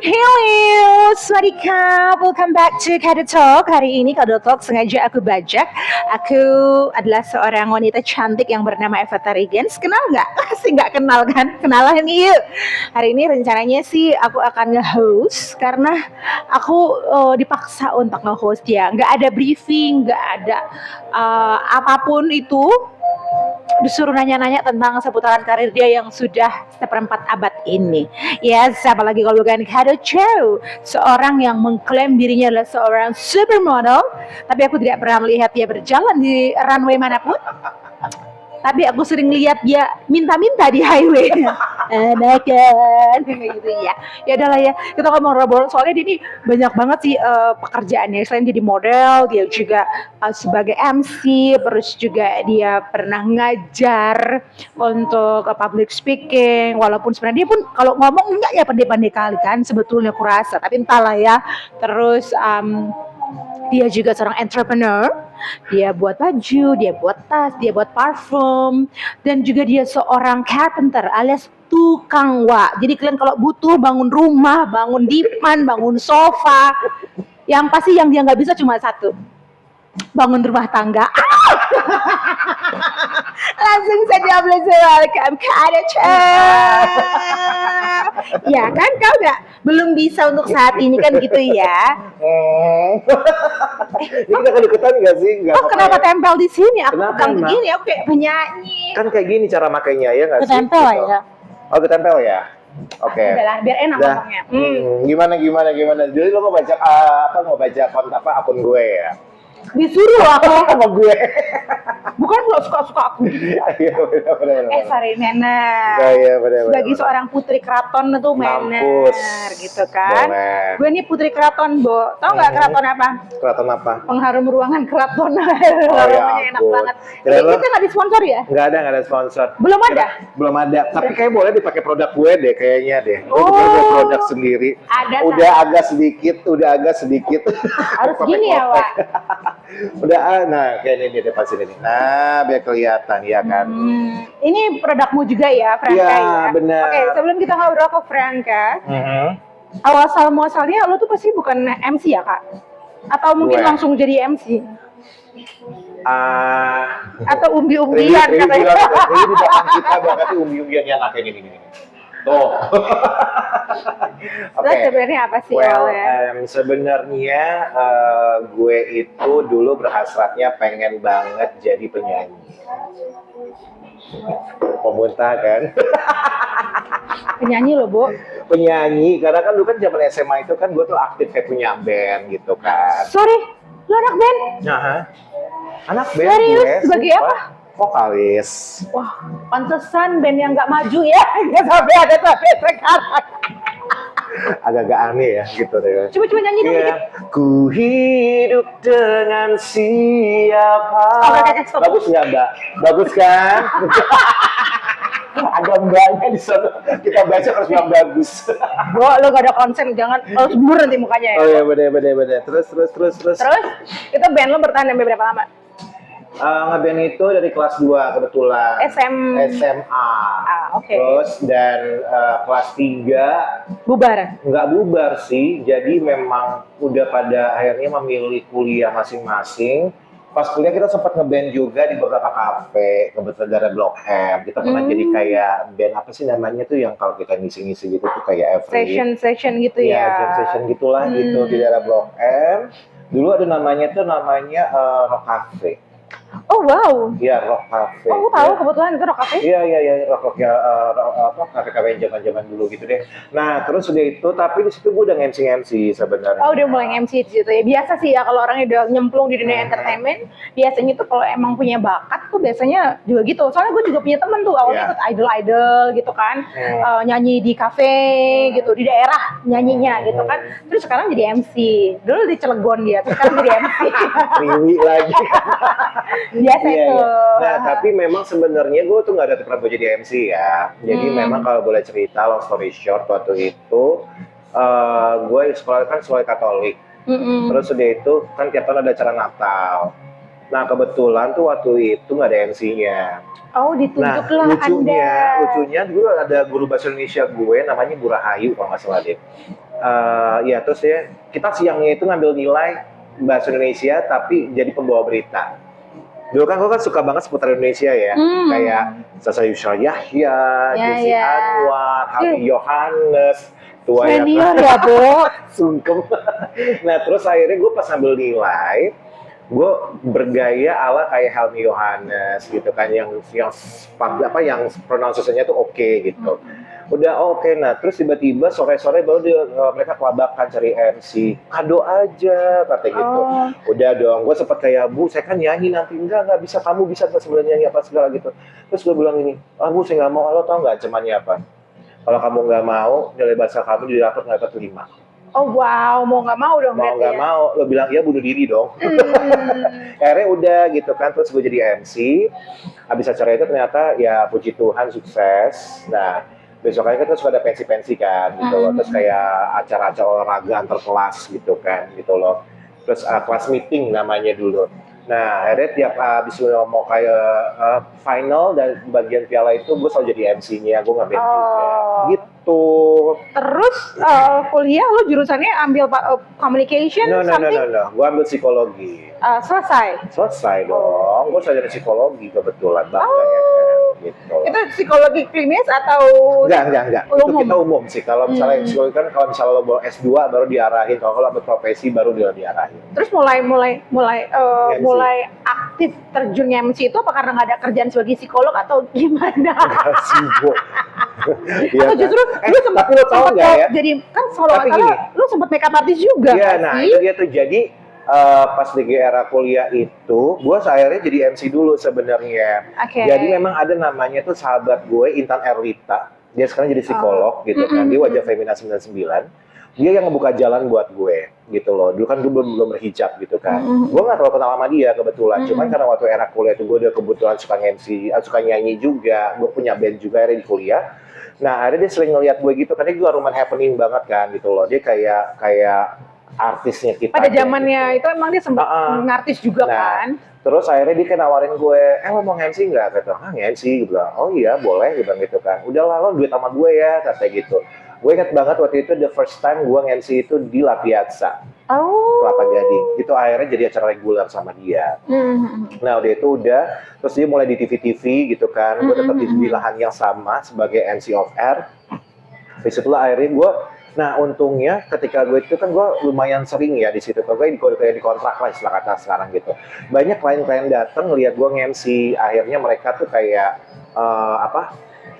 Hello, Swadika, welcome back to Kado Talk. Hari ini Kado Talk sengaja aku bajak. Aku adalah seorang wanita cantik yang bernama Eva Tarigens. Kenal nggak? Sih nggak kenal kan? Kenalan yuk. Hari ini rencananya sih aku akan nge-host karena aku dipaksa untuk nge-host ya. Nggak ada briefing, nggak ada apapun itu, disuruh nanya-nanya tentang seputaran karir dia yang sudah seperempat abad ini. Yes, apalagi kalau bukan Kado Chow, seorang yang mengklaim dirinya adalah seorang supermodel, tapi aku tidak pernah melihat dia berjalan di runway manapun. Tapi aku sering lihat dia minta-minta di highway. Enakan gitu ya. Ya udahlah ya, kita ngomong soalnya dia ini banyak banget sih pekerjaannya. Selain jadi model, dia juga sebagai MC, terus juga dia pernah ngajar untuk public speaking. Walaupun sebenarnya dia pun kalau ngomong enggak ya pandai-pandai kali kan sebetulnya kurasa, tapi entahlah ya. Terus dia juga seorang entrepreneur. Dia buat baju, dia buat tas, dia buat parfum, dan juga dia seorang carpenter alias tukang wak. Jadi kalian kalau butuh bangun rumah, bangun dipan, bangun sofa, yang pasti yang dia nggak bisa cuma satu, bangun rumah tangga. Langsung saja welcome Kado Chow. Ya kan kau belum bisa untuk saat ini kan gitu ya. Ini kita kedekatan nggak sih? Nggak Oh kenapa ya? tempel di sini? Aku Kenapa, pegang Mak? begini, aku kayak penyanyi. Kan kayak gini cara makainya ya nggak sih? Ketempel Gitu. ya. Oh ketempel ya? Oke. Udahlah, biar enak Dah. ngomongnya. Gimana? Jadi lo mau baca mau baca akun gue ya? Disuruh aku. Sama gue. Bukan lo suka-suka aku. Iya benar. Sorry, Mener. Oh, iya, benar. Sebagai seorang putri keraton itu Mener, Mampus. gitu kan. Boleh. Gue ini putri keraton, Bo. Tahu nggak keraton apa? Keraton apa? Pengharum ruangan keraton. ya Aromanya enak ampun. banget. Kira Ini lo- kita nggak disponsor ya? Nggak ada sponsor. Belum ada? Belum ada. Tapi kayak boleh dipakai produk gue deh kayaknya deh. Gue Oh. punya produk sendiri. Ada, Udah agak sedikit. Harus gini ya, Wak. Udah, nah kayak ini di depan sini nih. Nah, biar kelihatan ya kan. Ini produkmu juga ya, Franka Iya, ya? benar. Oke, sebelum kita ngobrol ke Franka, awal muasalnya lo tuh pasti bukan MC ya, Kak? Atau mungkin Gue. langsung jadi MC? Ah, Atau ini umbi-umbian di katanya? belakang kita banget sih umbi-umbian yang kayak gini. Tuh. Terus sebenarnya apa sih awalnya? Sebenarnya gue itu dulu berhasratnya pengen banget jadi penyanyi. Pemuntah kan? Penyanyi lo, Bu. Penyanyi, karena kan dulu kan zaman SMA itu kan gue tuh aktif kayak punya band gitu kan. Sorry, lo anak band? Nah, anak band Serius? gue, Sebagai sumpah. apa? Vokalis. Wah, pantesan band yang nggak maju ya, nggak sampai ada sampai sekarang. Agak-agak aneh ya gitu deh. Coba nyanyi dong Iya. dikit. Ku hidup dengan siapa? Oke, stop. Bagus nggak Mbak? Bagus kan? Ada mbaknya di sana. Kita baca harus bilang bagus. Bo, lo gak ada konsen, jangan lo blur nanti mukanya ya. Oh iya bener. Terus. Terus, itu band lo bertahan sampai berapa lama? Ngeband itu dari kelas 2 kebetulan. SMA. Oke. Terus dan kelas 3 Bubar. nggak bubar sih. Jadi memang udah pada akhirnya memilih kuliah masing-masing. Pas kuliah kita sempat ngeband juga di beberapa kafe, kebetulan dari Blok M. Kita pernah jadi kayak band apa sih namanya tuh yang kalau kita ngisi-ngisi gitu tuh kayak Session gitu ya, ya. jam session gitulah gitu di daerah Blok M. Dulu ada namanya Rock Cafe. Oh wow. Iya, Rock Cafe. Oh, aku tahu kebetulan itu Rock Cafe. Iya, rock-rocknya kafe-kafe zaman dulu gitu deh. Nah, terus udah itu, tapi di situ gue udah MC sebenarnya. Oh, udah mulai MC di situ ya. Biasa sih ya kalau orangnya udah nyemplung di dunia entertainment, biasanya tuh kalau emang punya bakat tuh biasanya juga gitu. Soalnya gue juga punya temen tuh awalnya ikut idol gitu kan, nyanyi di kafe gitu di daerah nyanyinya gitu kan. Terus sekarang jadi MC. Dulu di Cilegon dia, terus sekarang jadi MC. Riwi lagi. Biasa itu. Nah, tapi memang sebenarnya gue tuh nggak ada pernah gue jadi MC ya. Jadi memang kalau boleh cerita, long story short, waktu itu gue sekolah Katolik. Terus udah itu kan tiap tahun ada acara Natal. Nah kebetulan tuh waktu itu nggak ada MC-nya. Oh, ditunjuklah lucunya, Anda. lucunya dulu ada guru bahasa Indonesia gue namanya Bu Rahayu kalau nggak salah deh. Ya terus ya kita siangnya itu ngambil nilai bahasa Indonesia tapi jadi pembawa berita. Dulu kan gue kan suka banget seputar Indonesia ya, kayak Sasa Yusra Yahya, Jesse Anwar, Harvey Yohanes, tua senior ya Bu. sungkem. Nah terus akhirnya gue pas ngambil nilai, gue bergaya ala kayak Helmi Yohanes gitu kan, yang yang pronunciation-nya tuh oke gitu. Udah oke, nah terus tiba-tiba sore-sore baru mereka kelabakan cari MC, kado aja kata gitu. Udah dong, gue sempet kayak, Bu saya kan nyanyi nanti, enggak bisa, kamu bisa sebenarnya nyanyi apa segala gitu. Terus gue bilang ini, Bu saya nggak mau, lo tau nggak ancamannya apa? Kalau kamu nggak mau, nilai bahasa kamu di rapor nggak dapat 5. Oh wow, mau nggak mau dong. Mau nggak mau, lo bilang iya bunuh diri dong. Akhirnya udah gitu kan, terus gue jadi MC. Habis acara itu ternyata ya puji Tuhan sukses. Nah besoknya kita suka ada pensi-pensi kan gitu loh, terus kayak acara-acara olahraga antar kelas gitu kan gitu loh, terus kelas meeting namanya dulu. Nah akhirnya tiap abis mau kayak final dan bagian piala itu gue selalu jadi MC-nya, gue nge-band juga gitu. Terus kuliah lo jurusannya ambil communication No, something? gue ambil psikologi. Selesai Dong, gue sarjana psikologi kebetulan banget gitu. Itu psikologi klinis atau enggak. Itu kita umum sih. Kalau misalnya psikologi kan kalau misalnya lo bawa S2 baru diarahin, kalau lo ambil profesi baru diarahin. Terus mulai aktif terjunnya MC itu apa karena nggak ada kerjaan sebagai psikolog atau gimana? Sibuk. Atau justru lu sempat tapi lo tahu nggak ya? jadi kan solo masalah lu sempat makeup artist juga Iya, kan nah sih? itu dia tuh. Jadi pas di era kuliah itu, gue akhirnya jadi MC dulu sebenarnya. Jadi memang ada namanya tuh sahabat gue Intan Erlita. Dia sekarang jadi psikolog gitu kan. Dia wajah Femina 99. Dia yang ngebuka jalan buat gue gitu loh. Dulu kan gue belum berhijab gitu kan. Gue nggak terlalu kenal sama dia kebetulan. Cuman karena waktu era kuliah itu gue udah kebetulan suka MC, suka nyanyi juga. Gue punya band juga akhirnya di kuliah. Nah akhirnya dia sering ngeliat gue gitu. Karena gue rumah happening banget kan gitu loh. Dia kayak artisnya kita. Pada zamannya gitu. Itu emang dia sempat ngartis juga kan. Terus akhirnya dia kayak nawarin gue, lo mau MC nggak? Kata, MC. Gue bilang, oh iya boleh, gitu kan. Udah lah lo duit sama gue ya, kata gitu. Gue ingat banget waktu itu the first time gue MC itu di La Piazza, Kelapa Gading. Itu akhirnya jadi acara reguler sama dia. Nah udah, terus dia mulai di TV-TV gitu kan. Gue tetap di lahan yang sama sebagai MC of Air. Terus itulah akhirnya gue, nah untungnya ketika gue itu kan gue lumayan sering ya di situ, gue di kontrak lah istilah kata sekarang gitu. Banyak klien-klien datang ngeliat gue nge-MC, akhirnya mereka tuh kayak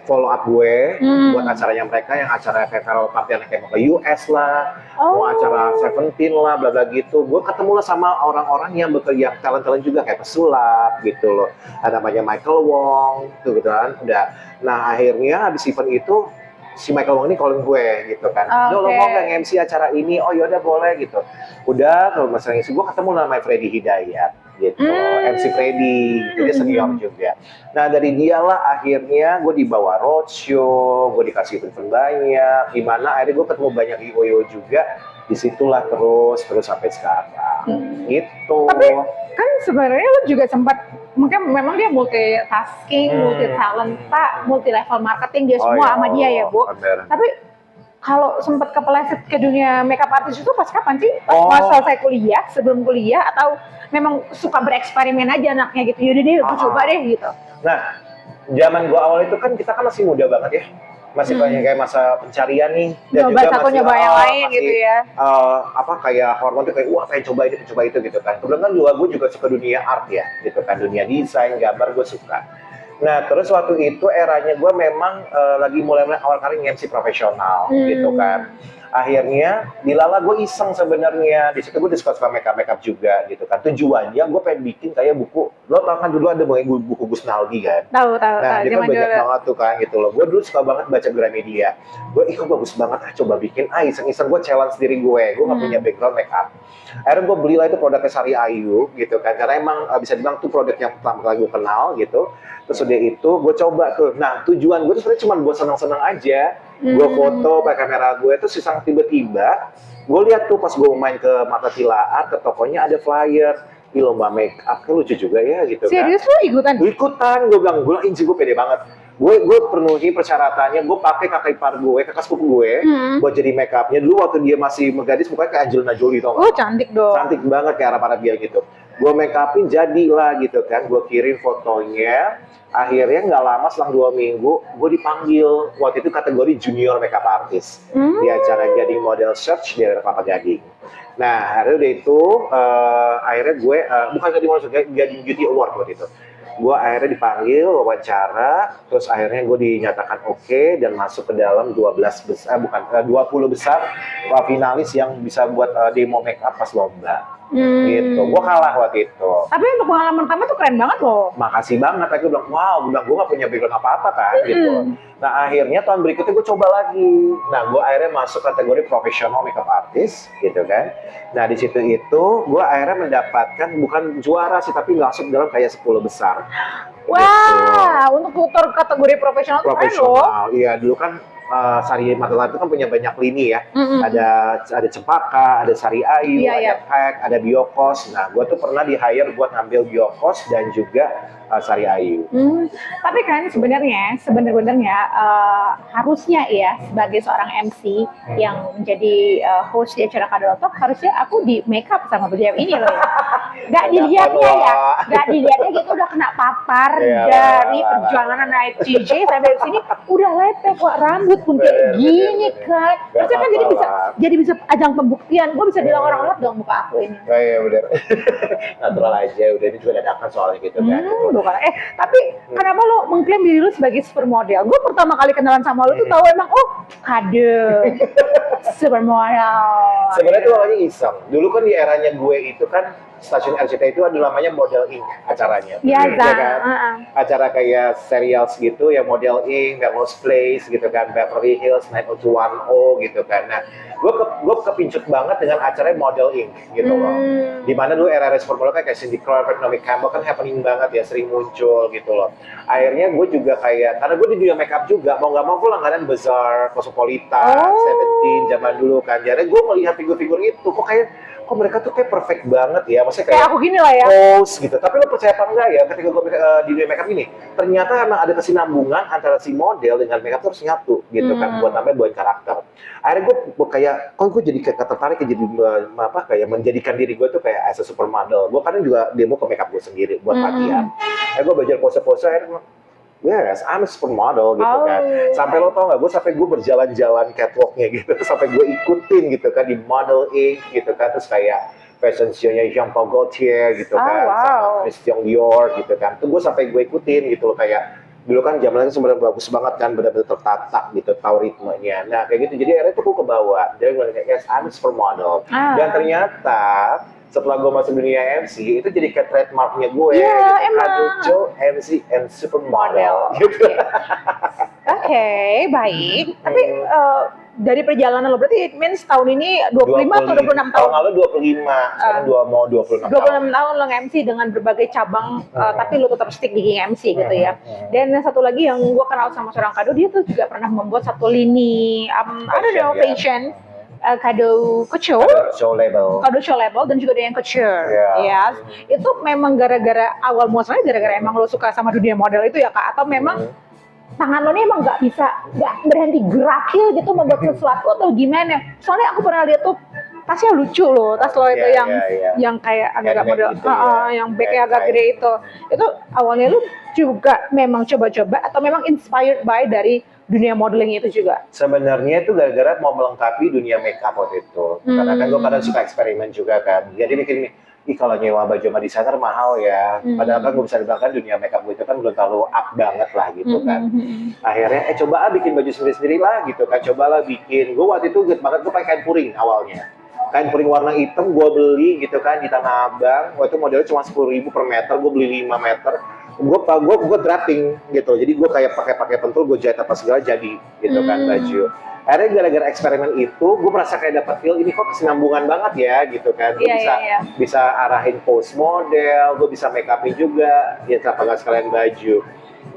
follow up gue buat acaranya mereka, yang acara festival party yang kayak mau ke US lah, mau acara Seventeen lah, bla bla gitu. Gue ketemu lah sama orang-orang yang bekerja talent juga kayak pesulap gitu loh. Ada namanya Michael Wong tuh gitu kan. Udah. Nah akhirnya habis event itu si Michael Wong ini calling gue gitu kan. Lo mau nggak MC acara ini? Oh yaudah boleh gitu. Udah kalau masalah MC gue ketemu namanya Freddy Hidayat gitu, MC Freddy, dia senior juga. Nah dari dialah akhirnya gue dibawa roadshow, gue dikasih event banyak, gimana akhirnya gue ketemu banyak IOYO juga, disitulah terus sampai sekarang gitu. Tapi kan sebenarnya lo juga sempat, mungkin memang dia multitasking, multi talenta, multi level marketing dia semua sama dia ya Bu. Tapi kalau sempat kepeleset ke dunia makeup artist itu pas kapan sih? Pas selesai kuliah, sebelum kuliah, atau memang suka bereksperimen aja anaknya gitu? Yaudah deh, gue coba deh gitu. Nah, zaman gue awal itu kan kita kan masih muda banget ya, masih banyak kayak masa pencarian nih, dan nyoba juga satu masih nyoba yang lain masih, gitu ya. Kayak hormon tuh kayak wah pengen coba itu gitu kan. Kebetulan kan gue juga suka dunia art ya, gitu kan, dunia desain, gambar gue suka. Nah terus waktu itu eranya gue memang lagi mulai awal kali nge-MC profesional gitu kan. Akhirnya dilala gue iseng sebenarnya, di situ gue suka makeup juga gitu kan. Tujuannya gue pengen bikin kayak buku, lo tau kan dulu ada buku Gus Naldi kan. Tahu. Nah dia kan banyak banget tuh kan gitu loh. Gue dulu suka banget baca Gramedia. Gue kok bagus banget, coba bikin. Iseng-iseng gue challenge diri gue gak punya background makeup. Akhirnya gue belilah itu produknya Sari Ayu gitu kan, karena emang bisa dibilang tuh produk yang pertama kali gue kenal gitu. Terus udah itu gue coba tuh. Nah tujuan gue tuh sebenarnya cuma gue seneng-seneng aja. Gue foto pakai kamera gue, terus tiba-tiba gue lihat tuh pas gue main ke Marta Tilaar, ke tokonya ada flyer lomba make up, kan lucu juga ya gitu kan. Serius lo ikutan? Ikutan, gue bilang, gue pede banget. gue penuhi persyaratannya, gue pakai kakak ipar gue, kakak sepupu gue, buat jadi make upnya. Dulu waktu dia masih gadis, mukanya kayak Angelina Jolie, tau Oh, gak? cantik dong. Cantik banget kayak Arab-Arab dia gitu. Gue make upin jadilah gitu kan, gue kirim fotonya. Akhirnya nggak lama selang 2 minggu, gue dipanggil. Waktu itu kategori junior makeup artist di acara Gading Model Search di daerah Kelapa Gading. Nah, akhirnya udah itu, akhirnya gue, bukan Gading Model Search, Gading Beauty Award waktu itu. Gue akhirnya dipanggil, wawancara, terus akhirnya gue dinyatakan oke dan masuk ke dalam 12 besar, 20 besar finalis yang bisa buat demo makeup pas lomba. Gitu, gue kalah waktu itu. Tapi untuk pengalaman pertama tuh keren banget loh. Makasih banget, aku bilang, wow, gue gak punya background apa-apa kan, gitu. Nah, akhirnya tahun berikutnya gue coba lagi. Nah, gue akhirnya masuk kategori profesional makeup artist, gitu kan. Nah, di situ itu, gue akhirnya mendapatkan, bukan juara sih, tapi masuk dalam kayak 10 besar. Wah, untuk tutor kategori profesional tuh keren loh. Profesional, iya dulu kan Sari Matela itu kan punya banyak lini ya. Ada Cempaka, ada Sari Ayu, ada Pack, ada Biokos. Nah, gue tuh pernah di-hire buat ngambil Biokos dan juga Sari Ayu. Tapi kan sebenarnya harusnya ya sebagai seorang MC yang menjadi host di acara Kadotok, harusnya aku di make up sama beliau ini loh ya. Gak dilihatnya gitu udah kena papar dari perjalanan naik CJ sampai sini udah lepek kok, rambut pun kayak gini kan. Harusnya kan jadi bisa ajang pembuktian. Gue bisa bilang orang lihat dong muka aku ini. Iya benar. Natural aja, udah ini juga dadakan soalnya gitu kan. Tapi kenapa lo mengklaim diri lo sebagai supermodel? Gue pertama kali kenalan sama lo tuh tahu emang kade supermodel. Sebenarnya tuh awalnya iseng. Dulu kan di eranya gue itu kan stasiun RCTI itu ada namanya Model Inc. acaranya. Biasa. Kan? Acara kayak serials gitu ya, Model Inc., Melrose Place gitu kan, Beverly Hills 90210 gitu kan. Nah, gue kepincut banget dengan acara Model Inc. gitu loh. Dimana dulu era-era supermodel kayak Cindy Crawford, Naomi Campbell kan happening banget ya, sering muncul gitu loh. Akhirnya gue juga kayak, karena gue di dunia makeup juga, mau nggak mau gue langganan Bazaar, Cosmopolitan, Seventeen zaman dulu kan. Jadi gue melihat figur-figur itu, kok mereka tuh kayak perfect banget ya, maksudnya kayak aku gini lah ya, pose gitu. Tapi lo percaya apa enggak ya, ketika gue di dunia makeup ini, ternyata emang ada kesinambungan antara si model dengan makeup terus nyatu gitu kan, buat karakter. Akhirnya gue kayak, gue jadi kayak tertarik jadi kayak menjadikan diri gue tuh kayak as a supermodel. Gue kadang juga demo ke makeup gue sendiri buat latihan. Gue belajar pose-pose, akhirnya yes, I'm a supermodel gitu kan. Sampai lo tau gak, sampai gue berjalan-jalan catwalknya gitu, sampai gue ikutin gitu kan di Model Inc. gitu kan, terus kayak fashion show-nya Jean Paul Gaultier gitu kan, sama Christian Dior gitu kan. Tuh gue sampai gue ikutin gitu loh, kayak dulu kan zamannya sebenarnya bagus banget kan, benar-benar tertata gitu, tahu ritmenya. Nah kayak gitu, jadi akhirnya tuh gue kebawa. Jadi gue kayak yes, I'm a supermodel. Dan ternyata setelah gue masuk dunia MC, itu jadi kayak trademarknya gue. Iya, emang. Kadojo MC and Supermodel. Gitu. Oke, baik. Tapi dari perjalanan lo, berarti it means tahun ini 25 atau 26 tahun? Tahun lalu 25, sekarang mau 26 tahun. 26 tahun lo nge-MC dengan berbagai cabang, tapi lo tetap stick di MC gitu ya. Dan yang satu lagi yang gue kenal sama seorang Kado, dia tuh juga pernah membuat satu lini, fashion. Kado show label, dan juga ada yang couture, ya. Itu memang gara-gara awal muasalnya gara-gara emang lo suka sama dunia model itu ya Kak, atau memang tangan lo ini emang nggak berhenti gerakil gitu membuat sesuatu atau gimana? Soalnya aku pernah lihat tuh tasnya lucu loh, tas lo itu yang kayak agak model, gitu yang backnya agak gede itu awalnya lo juga memang coba-coba atau memang inspired by dari dunia modeling itu juga? Sebenarnya itu gara-gara mau melengkapi dunia makeup waktu itu. Karena kan gue kadang suka eksperimen juga kan. Jadi mikir ih kalau nyewa baju sama desainer mahal ya. Padahal kan gue bisa dibilang kan dunia makeup gue itu kan belum terlalu up banget lah gitu kan. Akhirnya coba bikin baju sendiri-sendiri lah gitu kan. Cobalah bikin. Gue waktu itu inget banget gue pakai kain puring awalnya. Kain puring warna hitam gue beli gitu kan di Tanah Abang. Waktu itu modelnya cuma 10.000 per meter, gue beli 5 meter. Gue draping gitu, jadi gue kayak pakai pentul, gue jahit apa segala jadi gitu kan baju. Akhirnya gara-gara eksperimen itu, gue merasa kayak dapet feel ini kok kesinambungan banget ya gitu kan. Gue bisa arahin pose model, gue bisa make upin juga, ya kenapa nggak sekalian baju.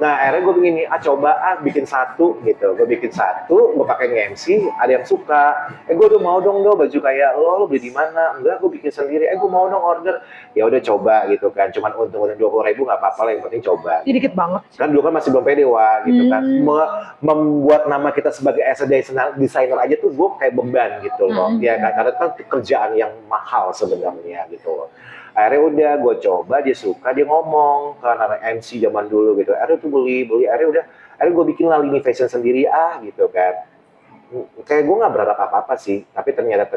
Nah akhirnya gue begini, coba bikin satu gitu. Gue bikin satu, gue pakai nge-MC, ada yang suka. Gue udah mau dong baju kayak lo beli di mana? Enggak, gue bikin sendiri. Gue mau dong order. Ya udah coba gitu kan. Cuman untung 20.000 nggak apa-apa lah, yang penting coba. Jadi dikit banget. Kan dulu kan masih belum pede gitu kan. Membuat nama kita sebagai as a designer aja tuh gue kayak beban gitu loh. Ya kan, karena kan kerjaan yang mahal sebenarnya gitu loh. Akhirnya udah gue coba, dia suka, dia ngomong karena MC zaman dulu gitu. Akhirnya tuh beli, akhirnya gue bikin lah lini fashion sendiri gitu kan. Kayak gue nggak berharap apa-apa sih, tapi ternyata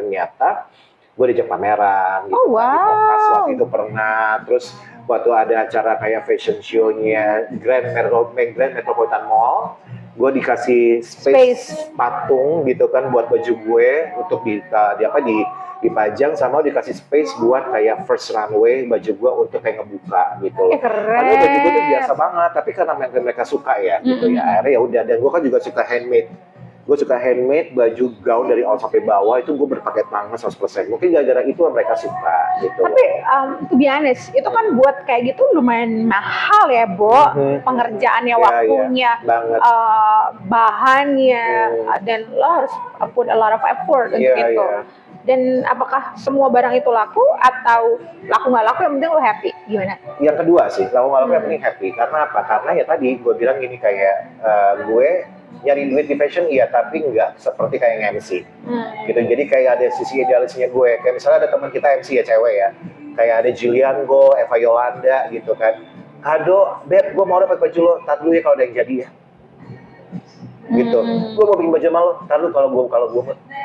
gue diajak pameran gitu. Oh, wow. Di Kompas waktu itu pernah, terus waktu ada acara kayak fashion show-nya Grand Metropolitan Mall, gue dikasih space patung gitu kan buat baju gue untuk dipajang, sama dikasih space buat kayak first runway baju gue untuk kayak ngebuka gitu. Keren. Padahal baju gue tuh biasa banget, tapi karena mereka suka ya gitu ya. Akhirnya ya udah, dan gue kan juga suka handmade. Gue suka handmade, baju gaun dari awal sampai bawah itu gue berpaket banget 100%. Mungkin gara-gara itu mereka suka gitu. Tapi to be honest, itu kan buat kayak gitu lumayan mahal ya, Bo. Pengerjaannya, waktunya, bahannya, dan lo harus put a lot of effort untuk itu. Dan apakah semua barang itu laku atau laku nggak laku, yang penting lo happy? Gimana? Yang kedua sih, laku nggak laku yang penting happy. Karena apa? Karena ya tadi gue bilang gini, kayak gue nyari duit di fashion iya, tapi nggak seperti kayak MC gitu. Jadi kayak ada sisi idealisnya gue. Kayak misalnya ada teman kita MC ya, cewek ya, kayak ada Jillian Go, Eva Yolanda gitu kan. Kado, Beb, gue mau dapat baju lo, tar dulu ya kalau ada yang jadi ya. Gitu, gue mau bikin baju sama lo, tar dulu kalau gue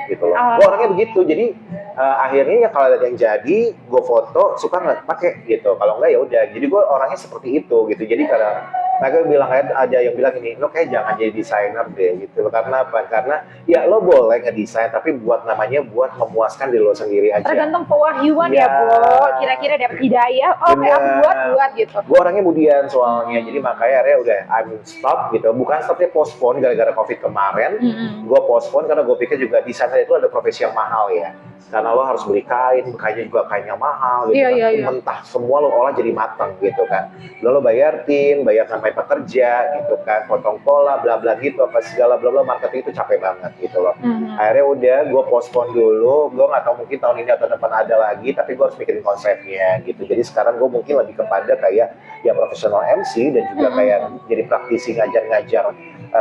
gitu loh. Gue orangnya begitu, jadi akhirnya ya kalau ada yang jadi, gue foto, suka nggak pakai gitu. Kalau nggak ya udah. Jadi gue orangnya seperti itu gitu. Jadi karena mereka bilang, ada yang bilang ini, lo kayak jangan jadi desainer deh gitu. Karena apa? Karena ya lo boleh ngedesain, tapi buat memuaskan diri lo sendiri aja. Tergantung pewahyuan ya, Bo. Kira-kira dapet hidayah, aku buat gitu. Gue orangnya budian soalnya, jadi makanya akhirnya udah I'm stop gitu. Bukan stopnya postpone gara-gara COVID kemarin. Gue postpone karena gue pikir juga desainer itu ada profesi yang mahal ya. Karena lo harus beli kainnya juga kainnya mahal gitu mentah semua lo olah jadi matang gitu kan. Lo bayar tim, bayar sampai pekerja gitu kan, potong pola, bla bla gitu, apa segala bla bla, marketing itu capek banget gitu loh. Akhirnya udah gue postpone dulu. Gue nggak tahu mungkin tahun ini atau depan ada lagi, tapi gue harus mikirin konsepnya gitu. Jadi sekarang gue mungkin lebih kepada kayak ya profesional MC dan juga kayak jadi praktisi ngajar-ngajar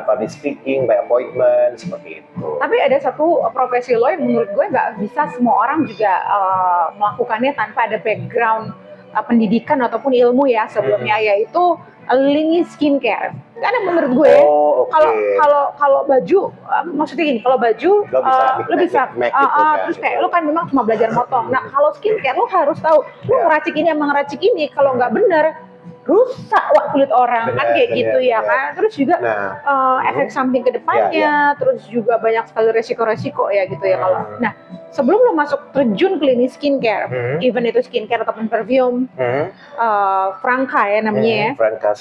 public speaking by appointment seperti itu. Tapi ada satu profesi lo yang menurut gue nggak bisa semua orang juga melakukannya tanpa ada background pendidikan ataupun ilmu ya sebelumnya, yaitu lini skincare. Karena menurut gue kalau baju, maksudnya gini, kalau baju lo bisa terus kayak lo kan memang cuma belajar motong. Nah kalau skincare lo harus tahu lo ngeracik ini emang ngeracik ini, kalau nggak bener rusak kulit orang, kan kayak gitu ya kan. Terus juga efek samping ke depannya, terus juga banyak sekali resiko-resiko ya gitu ya kalau. Nah, sebelum lo masuk terjun ke lini skincare, even itu skincare ataupun perfume, Franka ya namanya ya. Franka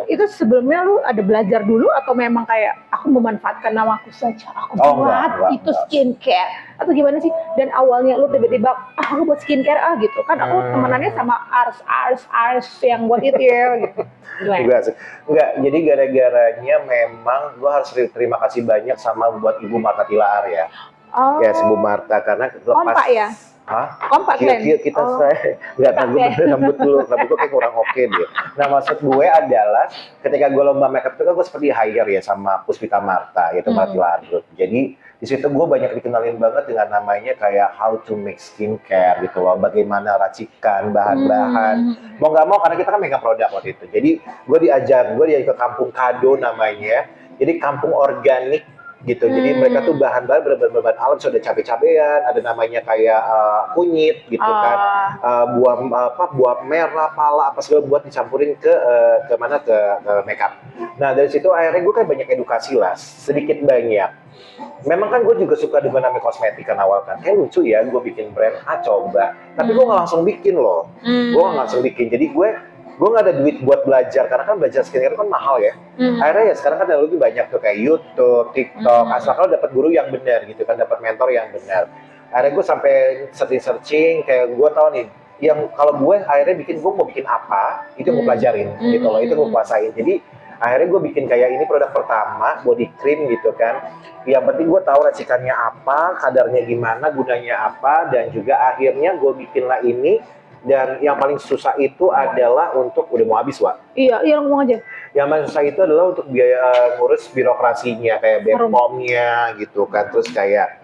itu sebelumnya lo ada belajar dulu atau memang kayak aku memanfaatkan namaku saja, aku buat itu skincare atau gimana sih? Dan awalnya lo tiba-tiba aku buat skincare gitu kan, aku temenannya sama ars yang buat itu ya gitu. Enggak, jadi gara-garanya memang gue harus terima kasih banyak sama buat Ibu Marta Tilaar ya. Ya, Ibu Marta, karena lepas kompak ya? Kompak kan? Kita saya nggak tahu, rambut gue kayak kurang oke deh. Nah maksud gue adalah ketika gue lomba makeup itu kan gue seperti hire ya sama Puspita Marta, yaitu Marta Tilaar Group. Jadi di situ gue banyak dikenalin banget dengan namanya kayak how to make skincare gitu loh, bagaimana racikan bahan-bahan. Mau nggak mau karena kita kan megang produk waktu itu. Jadi gue diajak ke Kampung Kado namanya. Jadi kampung organik gitu. Jadi mereka tuh bahan-bahan benar-benar alam, sudah cabai-cabean, ada namanya kayak kunyit gitu kan, buah merah, pala apa segala buat dicampurin ke makeup. Nah dari situ akhirnya gue kan banyak edukasi lah, sedikit banyak. Memang kan gue juga suka dengan namanya kosmetik kan awal kan, kayak lucu ya gue bikin brand, coba. Tapi gue nggak langsung bikin loh, Jadi gue nggak ada duit buat belajar, karena kan belajar skincare kan mahal ya. Akhirnya ya sekarang kan lebih banyak tuh kayak YouTube, TikTok, asal kalau dapat guru yang benar gitu kan, dapat mentor yang benar. Akhirnya gue sampai searching, kayak gue tahu nih, yang kalau gue akhirnya gue mau bikin apa, itu gue pelajarin gitu loh, itu gue kuasain. Jadi Akhirnya gue bikin kayak ini produk pertama, body cream gitu kan. Yang penting gue tahu racikannya apa, kadarnya gimana, gunanya apa, dan juga akhirnya gue bikinlah ini. Dan yang paling susah itu adalah untuk, udah mau habis, Wak. Iya, iya ngomong aja. Yang paling susah itu adalah untuk biaya ngurus birokrasinya, kayak BPOM-nya gitu kan. Terus kayak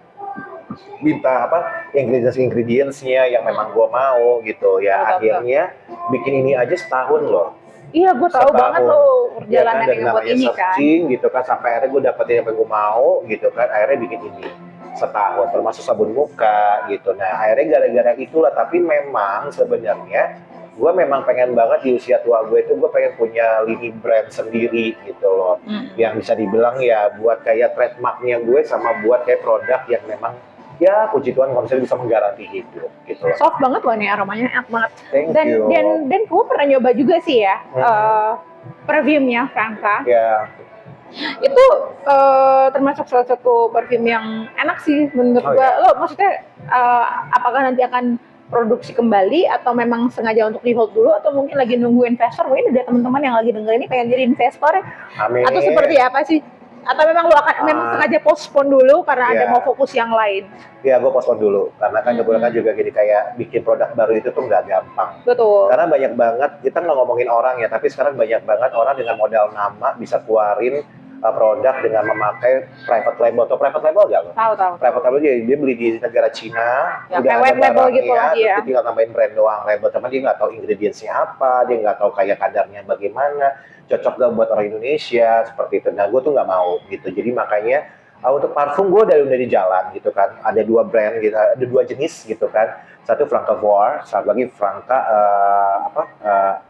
minta apa ingredients-nya yang memang gue mau gitu ya. Akhirnya bikin ini aja setahun loh. Iya, gue tahu banget loh perjalanan ya kan, yang buat namanya ini kan. searching gitu kan, sampai akhirnya gue dapetin apa yang gue mau gitu kan, akhirnya bikin ini setahun, termasuk sabun muka gitu. Nah akhirnya gara-gara itulah, tapi memang sebenarnya gue memang pengen banget di usia tua gue itu, gue pengen punya lini brand sendiri gitu loh, yang bisa dibilang ya buat kayak trademarknya gue, sama buat kayak produk yang memang ya puji Tuhan kalau misalnya bisa menggaranti hidup gitu loh. Soft banget loh nih, aromanya enak banget. Thank dan you. dan gue pernah nyoba juga sih ya, perfume-nya Franca. Ya. Itu termasuk salah satu parfum yang enak sih menurut gue. Ya. Lo maksudnya apakah nanti akan produksi kembali atau memang sengaja untuk di hold dulu, atau mungkin lagi nunggu investor? Mungkin ada teman-teman yang lagi denger ini pengen jadi investor ya? Amin. Atau seperti apa sih? Atau memang lo akan memang sengaja postpone dulu karena ada mau fokus yang lain? Ya, gue postpone dulu karena kan kebetulan kan juga gini, kayak bikin produk baru itu tuh nggak gampang. Betul. Karena banyak banget, kita nggak ngomongin orang ya, tapi sekarang banyak banget orang dengan modal nama bisa keluarin produk dengan memakai private label. Atau private label nggak lo? Tahu. Private label dia beli di negara Cina, ya, udah kayak ada web label gitu barangnya, lagi ya. terus dia tinggal tambahin brand doang, label, tapi dia nggak tahu ingredientsnya apa, dia nggak tahu kayak kadarnya bagaimana, cocok gak buat orang Indonesia seperti itu. Nah gue tuh nggak mau gitu, jadi makanya untuk parfum gue udah di jalan gitu kan, ada 2 brand gitu, ada 2 jenis gitu kan. Satu Franca Voir, satu lagi Franca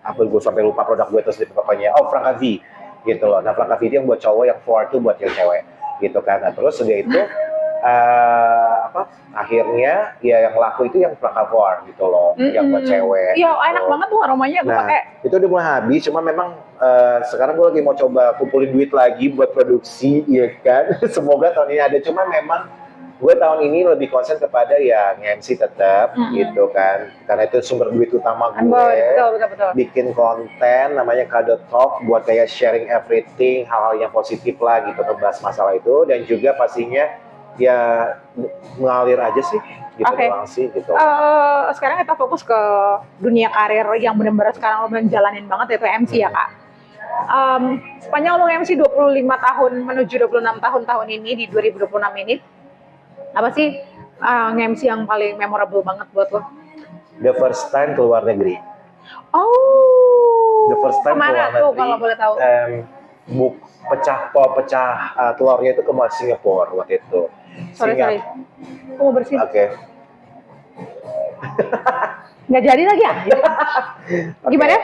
apa gue sampai lupa produk gue terus pokoknya, Franca V gitu loh. Nah Franca V itu yang buat cowok, yang Voir itu buat yang cewek gitu kan. Nah terus udah itu akhirnya ya yang laku itu yang Franca Voir gitu loh, yang buat cewek. Iya, gitu. enak banget tuh aromanya, gue pakai. Itu udah mulai habis, cuma memang sekarang gue lagi mau coba kumpulin duit lagi buat produksi, ya kan. Semoga tahun ini ada, cuma memang gue tahun ini lebih konsen kepada ya nge-MC tetap gitu kan, karena itu sumber duit utama gue. Betul. Bikin konten namanya Kado Talk buat kayak sharing everything, hal-hal yang positif lah gitu, ngebahas masalah itu, dan juga pastinya ya mengalir aja sih gitu doang sih gitu. Sekarang kita fokus ke dunia karir yang benar-benar sekarang lo menjalanin banget, yaitu MC ya Kak. Sepanjang lo MC 25 tahun menuju 26 tahun ini, di 2026 ini, apa sih nge-MC yang paling memorable banget buat lo? The first time ke luar negeri. Oh, The first time kemana tuh kalau boleh tahu? Pecah telurnya itu ke Singapura waktu itu. Sorry. Aku mau bersihin. Oke. Nggak jadi lagi ya? Gimana?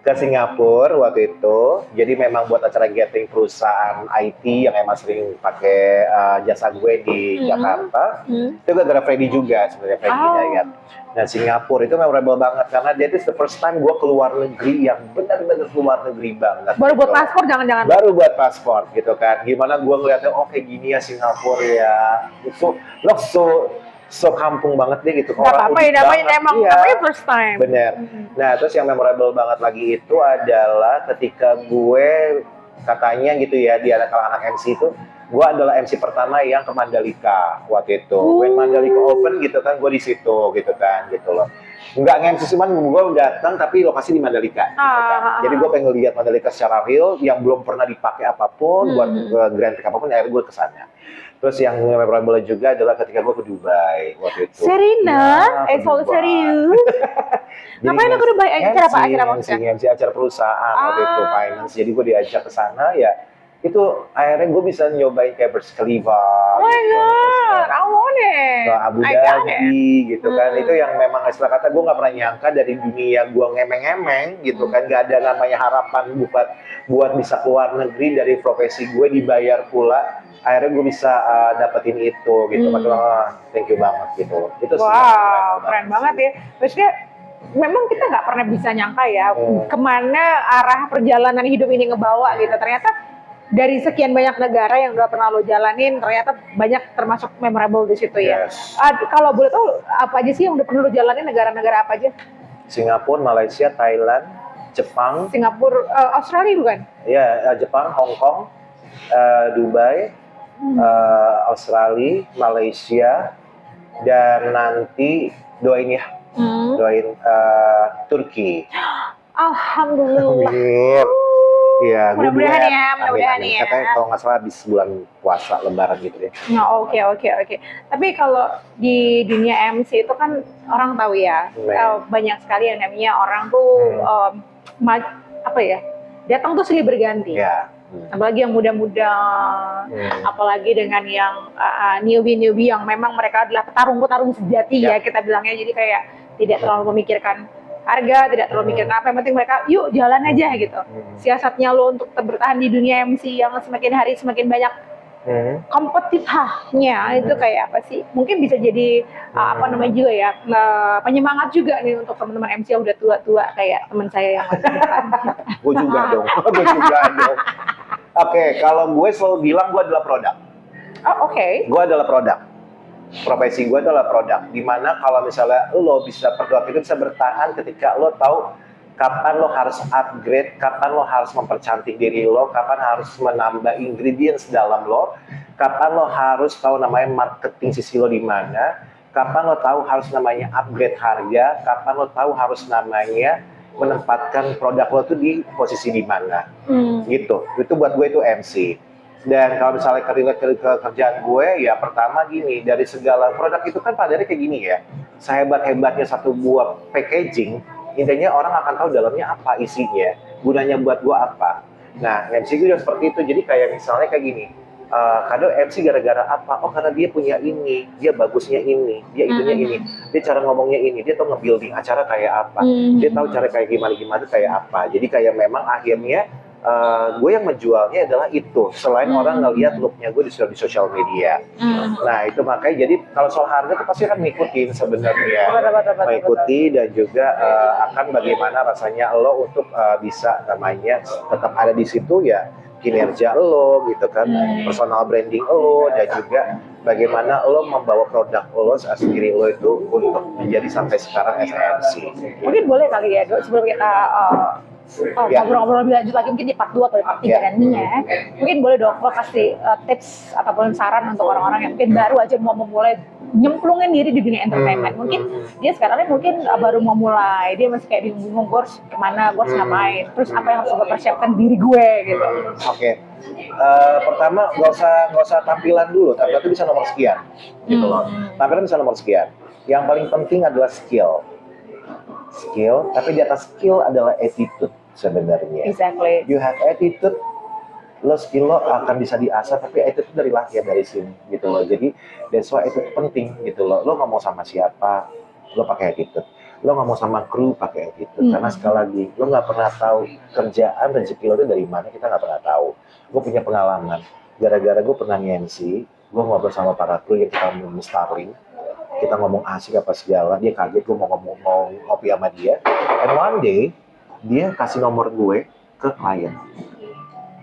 Ke Singapura waktu itu. Jadi memang buat acara gathering perusahaan IT yang emang sering pakai jasa gue di Jakarta. Itu gara-gara Freddy juga sebenarnya, Freddy Hidayat. Nah Singapura itu memorable banget karena dia itu the first time gue keluar negeri, yang benar-benar keluar negeri banget. Baru gitu. buat paspor jangan-jangan? Baru buat paspor gitu kan. Gimana gue ngeliatnya, oh kayak gini ya Singapura ya. Itu loh so kampung banget deh gitu. Gak apa-apa ya, namanya first time. Bener. Nah terus yang memorable banget lagi itu adalah ketika gue katanya gitu ya, di anak MC itu, gue adalah MC pertama yang ke Mandalika waktu itu. When Mandalika Open gitu kan, gue di situ gitu kan, gitu loh. Nggak nge-MC, cuman gue datang tapi lokasi di Mandalika. Gitu kan. Jadi gue pengen lihat Mandalika secara real, yang belum pernah dipakai apapun, buat Grand Prix apapun, akhirnya gue kesana. Terus yang memorable juga adalah ketika gue ke Dubai waktu itu. Serena, so serius. Ngapain aku Dubai? Acara apa? Acara apa? MC acara perusahaan waktu itu, finance. Jadi gue diajak ke sana ya. Itu akhirnya gue bisa nyobain kayak Burj Khalifa. Oh my god, I want it. Ke Abu Dhabi gitu kan. Itu yang memang istilah kata gue nggak pernah nyangka dari dunia gue ngemeng-ngemeng gitu kan. Gak ada namanya harapan buat bisa keluar negeri dari profesi gue, dibayar pula. Akhirnya gue bisa dapetin itu gitu. Thank you banget gitu. Itu wow, keren banget ya. Maksudnya memang kita nggak pernah bisa nyangka ya kemana arah perjalanan hidup ini ngebawa gitu. Ternyata dari sekian banyak negara yang udah pernah lo jalanin, ternyata banyak termasuk memorable di situ ya. Kalau boleh tahu apa aja sih yang udah pernah lo jalanin, negara-negara apa aja? Singapura, Malaysia, Thailand, Jepang, Singapura, Australia bukan? ya Jepang, Hong Kong, Dubai, Australia, Malaysia, dan nanti doain ya, doain Turki. Alhamdulillah. Amin. Iya, gue Mudah-mudahan duet. ya, mudah-mudahan Amin. ya. Katanya kalau nggak salah habis bulan puasa Lebaran gitu deh. Nah, oke. Tapi kalau di dunia MC itu kan orang tahu ya, banyak sekali yang namanya orang tuh apa ya, datang tuh silih berganti. Ya. Apalagi yang muda-muda, apalagi dengan yang newbie yang memang mereka adalah petarung sejati ya kita bilangnya. Jadi kayak tidak terlalu memikirkan harga, tidak terlalu mikir apa, yang penting mereka yuk jalan aja gitu. Siasatnya lo untuk bertahan di dunia MC yang semakin hari semakin banyak kompetitifnya itu kayak apa sih? Mungkin bisa jadi apa namanya juga ya, penyemangat juga nih untuk teman-teman MC yang udah tua-tua kayak teman saya yang masih depan. Gue juga dong. Oke, kalau gue selalu bilang gue adalah produk. Oh, oke. Gue adalah produk. Profesi gue adalah produk, dimana kalau misalnya lo bisa produk itu bisa bertahan ketika lo tahu kapan lo harus upgrade, kapan lo harus mempercantik diri lo, kapan harus menambah ingredients dalam lo, kapan lo harus tahu namanya marketing sisi lo di mana, kapan lo tahu harus namanya upgrade harga, kapan lo tahu harus namanya menempatkan produk lo tuh di posisi di mana, gitu. Itu buat gue itu MC. Dan kalau misalnya ke kerjaan gue, ya pertama gini, dari segala produk itu kan padarnya kayak gini ya, sehebat-hebatnya satu buah packaging, intinya orang akan tahu dalamnya apa isinya, gunanya buat gue apa. Nah, MC gue juga seperti itu, jadi kayak misalnya kayak gini, Kado MC gara-gara apa? Oh karena dia punya ini, dia bagusnya ini, dia itunya ini, dia cara ngomongnya ini, dia tahu nge-building acara kayak apa, dia tahu cara kayak gimana kayak apa. Jadi kayak memang akhirnya gue yang menjualnya adalah itu, selain orang ngelihat looknya gue di sosial media. Nah itu makanya jadi kalau soal harga itu pasti akan ngikutin sebenarnya, mengikuti dan juga akan bagaimana rasanya lo untuk bisa namanya tetap ada di situ ya, kinerja lo gitu kan, personal branding lo, dan juga bagaimana lo membawa produk lo sendiri lo itu untuk menjadi sampai sekarang SMC. Mungkin boleh kali ya Dok, sebelum kita ngobrol-ngobrol lebih lanjut lagi mungkin di part 2 atau di part 3 nantinya. Mungkin boleh Dok lo kasih tips ataupun saran untuk orang-orang yang mungkin baru aja mau memulai nyemplungin diri di dunia entertainment. Mungkin dia sekarang mungkin baru mau mulai, dia masih kayak bingung, gue harus kemana, gue harus ngapain, terus apa yang harus gue persiapkan diri gue gitu. Oke. Pertama nggak usah tampilan dulu, tampilan itu bisa nomor sekian gitu loh. Tampilan bisa nomor sekian. Yang paling penting adalah skill, tapi di atas skill adalah attitude sebenarnya. Exactly. You have attitude, lo skill lo akan bisa diasah, tapi attitude dari lahir dari sini gitu loh. Jadi that's why itu penting gitu loh. Lo ngomong sama siapa, lo pakai attitude. Lo ngomong sama kru pakai attitude. Karena sekali lagi, lo nggak pernah tahu kerjaan rezeki lo itu dari mana, kita nggak pernah tahu. Gue punya pengalaman, gara-gara gue pernah nge-MC, gue ngobrol sama para kru yang kita ngomong Starling, kita ngomong asik apa segala, dia kaget gue mau ngopi sama dia, and one day dia kasih nomor gue ke klien.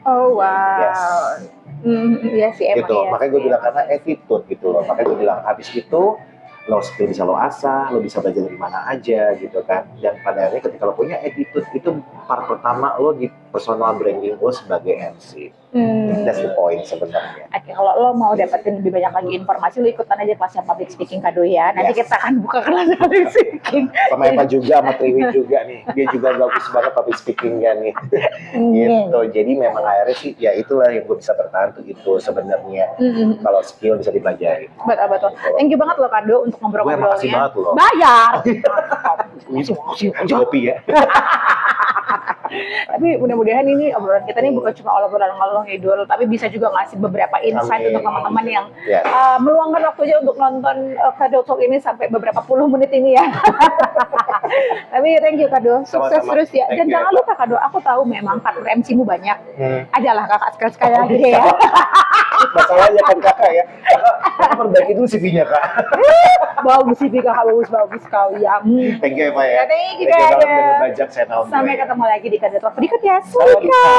Oh wow. Yes. Iya sih emang. Gitu. Makanya gue bilang karena attitude gitu loh. Makanya gue bilang habis itu lo skill bisa lo asah, lo bisa belajar dari mana aja gitu kan. Dan pada akhirnya ketika lo punya attitude, itu part pertama lo di personal branding lo sebagai MC. That's the point sebenarnya. Oke, kalau lo mau dapetin lebih banyak lagi informasi, lo ikutan aja kelasnya public speaking Kado ya. Nanti kita akan buka kelas public speaking. Sama Eva juga, sama Triwi juga nih. Dia juga bagus banget public speakingnya nih. Gitu. Jadi memang akhirnya sih, ya itulah yang gue bisa bertahan tuh itu sebenarnya. Kalau skill bisa dipelajari. Betul. Thank you banget lo Kado untuk ngobrol-ngobrolnya. Gue makasih banget lo. Bayar. Kopi ya. Tapi mudah-mudahan ini obrolan kita nih bukan cuma obrolan ngalor ngidul, tapi bisa juga ngasih beberapa insight untuk teman-teman yang meluangkan waktunya untuk nonton Kado Talk ini sampai beberapa puluh menit ini ya. Tapi thank you Kado, sukses terus ya. Dan jangan lupa Kado, aku tahu memang partner MC-mu banyak. Ajalah kakak sekali lagi deh ya. Masalahnya kan kakak ya, kakak perbaiki dulu CV-nya kak. Bagus CV kakak, bagus kau ya. Thank you Eva ya. Thank you banget dengan bajak saya tahu. Sampai ketemu lagi di Kado Talk berikutnya. Suika.